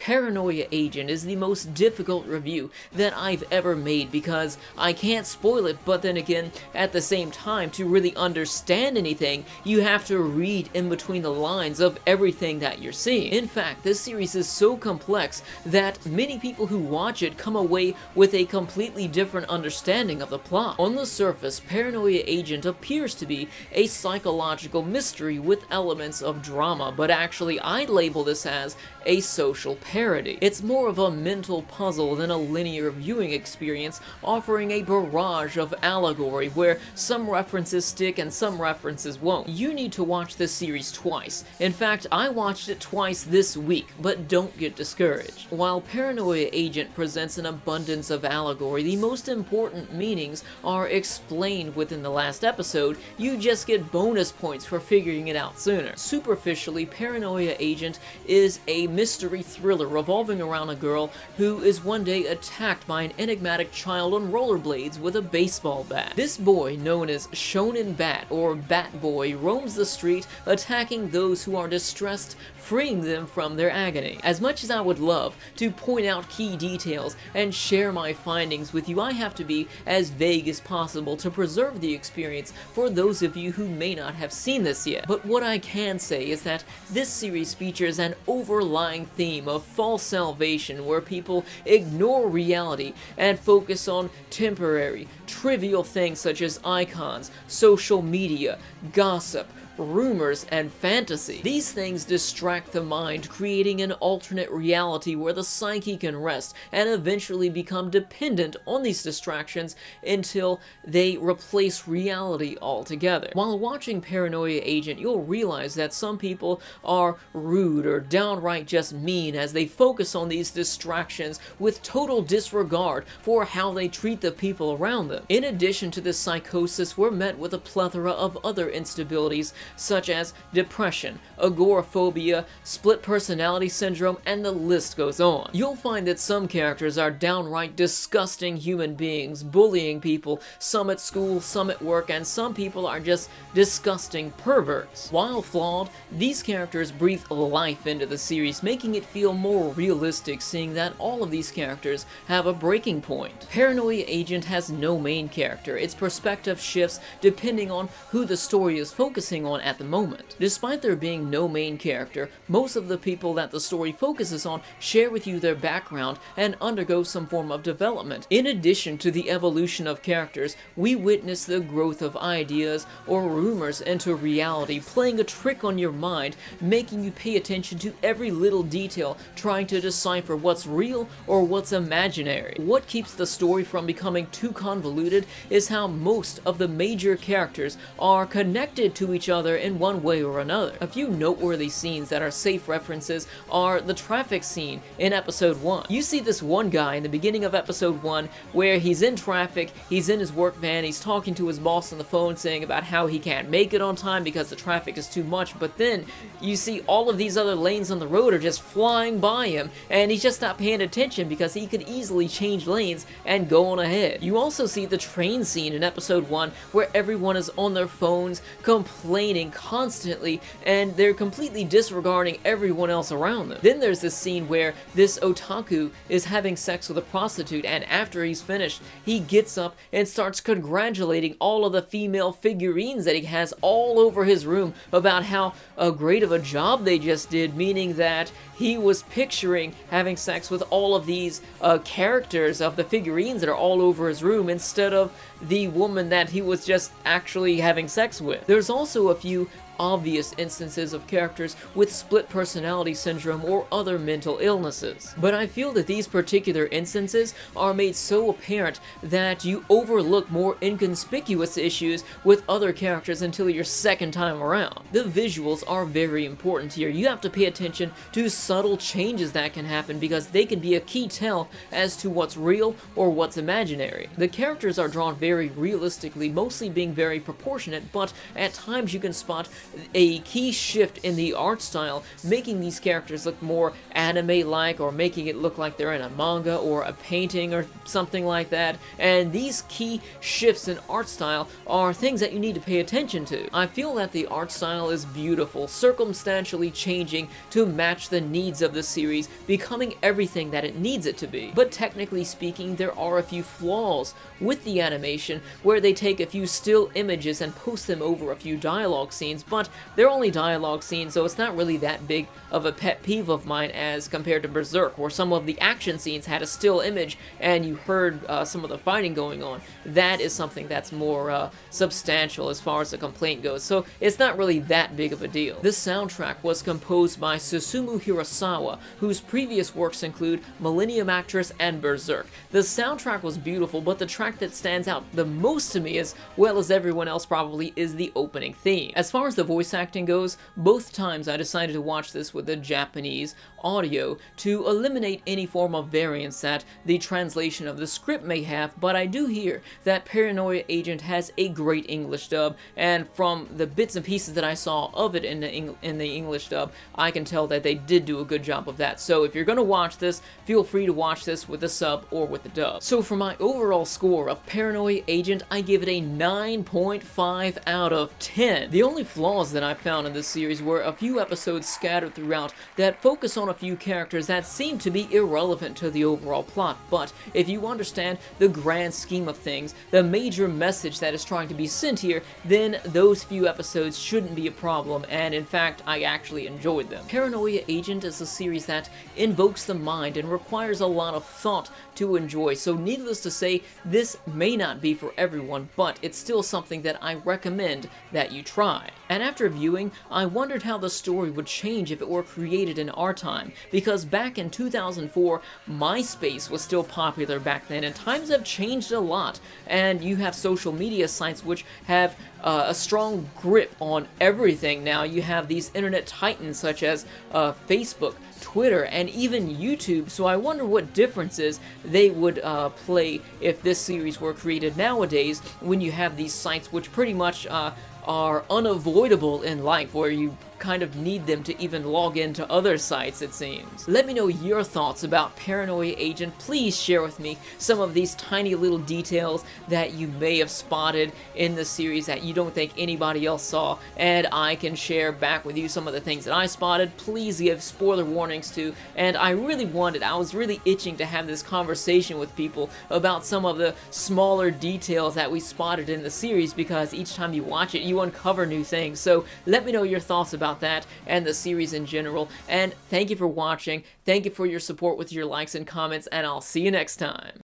Paranoia Agent is the most difficult review that I've ever made because I can't spoil it, but then again, at the same time, to really understand anything, you have to read in between the lines of everything that you're seeing. In fact, this series is so complex that many people who watch it come away with a completely different understanding of the plot. On the surface, Paranoia Agent appears to be a psychological mystery with elements of drama, but actually I'd label this as a social parody. It's more of a mental puzzle than a linear viewing experience, offering a barrage of allegory where some references stick and some references won't. You need to watch this series twice. In fact, I watched it twice this week, but don't get discouraged. While Paranoia Agent presents an abundance of allegory, the most important meanings are explained within the last episode. You just get bonus points for figuring it out sooner. Superficially, Paranoia Agent is a mystery thriller revolving around a girl who is one day attacked by an enigmatic child on rollerblades with a baseball bat. This boy, known as Shonen Bat or Bat Boy, roams the street attacking those who are distressed, freeing them from their agony. As much as I would love to point out key details and share my findings with you, I have to be as vague as possible to preserve the experience for those of you who may not have seen this yet. But what I can say is that this series features an overlying theme of false salvation where people ignore reality and focus on temporary, trivial things such as icons, social media, gossip, rumors, and fantasy. These things distract the mind, creating an alternate reality where the psyche can rest and eventually become dependent on these distractions until they replace reality altogether. While watching Paranoia Agent, you'll realize that some people are rude or downright just mean as they focus on these distractions with total disregard for how they treat the people around them. In addition to this psychosis, we're met with a plethora of other instabilities such as depression, agoraphobia, split personality syndrome, and the list goes on. You'll find that some characters are downright disgusting human beings, bullying people, some at school, some at work, and some people are just disgusting perverts. While flawed, these characters breathe life into the series, making it feel more realistic, seeing that all of these characters have a breaking point. Paranoia Agent has no main character. Its perspective shifts depending on who the story is focusing on at the moment. Despite there being no main character, most of the people that the story focuses on share with you their background and undergo some form of development. In addition to the evolution of characters, we witness the growth of ideas or rumors into reality, playing a trick on your mind, making you pay attention to every little detail, trying to decipher what's real or what's imaginary. What keeps the story from becoming too convoluted is how most of the major characters are connected to each other in one way or another. A few noteworthy scenes that are safe references are the traffic scene in episode 1. You see this one guy in the beginning of episode 1 where he's in traffic, he's in his work van, he's talking to his boss on the phone saying about how he can't make it on time because the traffic is too much, but then you see all of these other lanes on the road are just flying by him and he's just not paying attention because he could easily change lanes and go on ahead. You also see the train scene in episode 1 where everyone is on their phones complaining constantly and they're completely disregarding everyone else around them. Then there's this scene where this otaku is having sex with a prostitute, and after he's finished, he gets up and starts congratulating all of the female figurines that he has all over his room about how great of a job they just did, meaning that he was picturing having sex with all of these characters of the figurines that are all over his room instead of the woman that he was just actually having sex with. There's also a few obvious instances of characters with split personality syndrome or other mental illnesses. But I feel that these particular instances are made so apparent that you overlook more inconspicuous issues with other characters until your second time around. The visuals are very important here. You have to pay attention to subtle changes that can happen because they can be a key tell as to what's real or what's imaginary. The characters are drawn very realistically, mostly being very proportionate, but at times you can spot a key shift in the art style, making these characters look more anime-like, or making it look like they're in a manga or a painting or something like that. And these key shifts in art style are things that you need to pay attention to. I feel that the art style is beautiful, circumstantially changing to match the needs of the series, becoming everything that it needs it to be. But technically speaking, there are a few flaws with the animation, where they take a few still images and post them over a few dialogue scenes, but they're only dialogue scenes, so it's not really that big of a pet peeve of mine as compared to Berserk, where some of the action scenes had a still image and you heard some of the fighting going on. That is something that's more substantial as far as the complaint goes, so it's not really that big of a deal. This soundtrack was composed by Susumu Hirasawa, whose previous works include Millennium Actress and Berserk. The soundtrack was beautiful, but the track that stands out the most to me, as well as everyone else probably, is the opening theme. As far as the voice acting goes, both times I decided to watch this with the Japanese audio to eliminate any form of variance that the translation of the script may have, but I do hear that Paranoia Agent has a great English dub, and from the bits and pieces that I saw of it in the English dub, I can tell that they did do a good job of that. So if you're gonna watch this, feel free to watch this with the sub or with the dub. So for my overall score of Paranoia Agent, I give it a 9.5 out of 10. The only flaws that I found in this series were a few episodes scattered throughout that focus on a few characters that seem to be irrelevant to the overall plot, but if you understand the grand scheme of things, the major message that is trying to be sent here, then those few episodes shouldn't be a problem, and in fact, I actually enjoyed them. Paranoia Agent is a series that invokes the mind and requires a lot of thought to enjoy, so needless to say, this may not be for everyone, but it's still something that I recommend that you try. And after viewing, I wondered how the story would change if it were created in our time, because back in 2004, MySpace was still popular back then, and times have changed a lot, and you have social media sites which have a strong grip on everything now. You have these internet titans such as Facebook, Twitter, and even YouTube, so I wonder what differences they would play if this series were created nowadays, when you have these sites which pretty much are unavoidable in life, where you kind of need them to even log into other sites, it seems. Let me know your thoughts about Paranoia Agent. Please share with me some of these tiny little details that you may have spotted in the series that you don't think anybody else saw, and I can share back with you some of the things that I spotted. Please give spoiler warnings too, and I was really itching to have this conversation with people about some of the smaller details that we spotted in the series, because each time you watch it, you uncover new things. So let me know your thoughts about that and the series in general, and thank you for watching. Thank you for your support with your likes and comments, and I'll see you next time.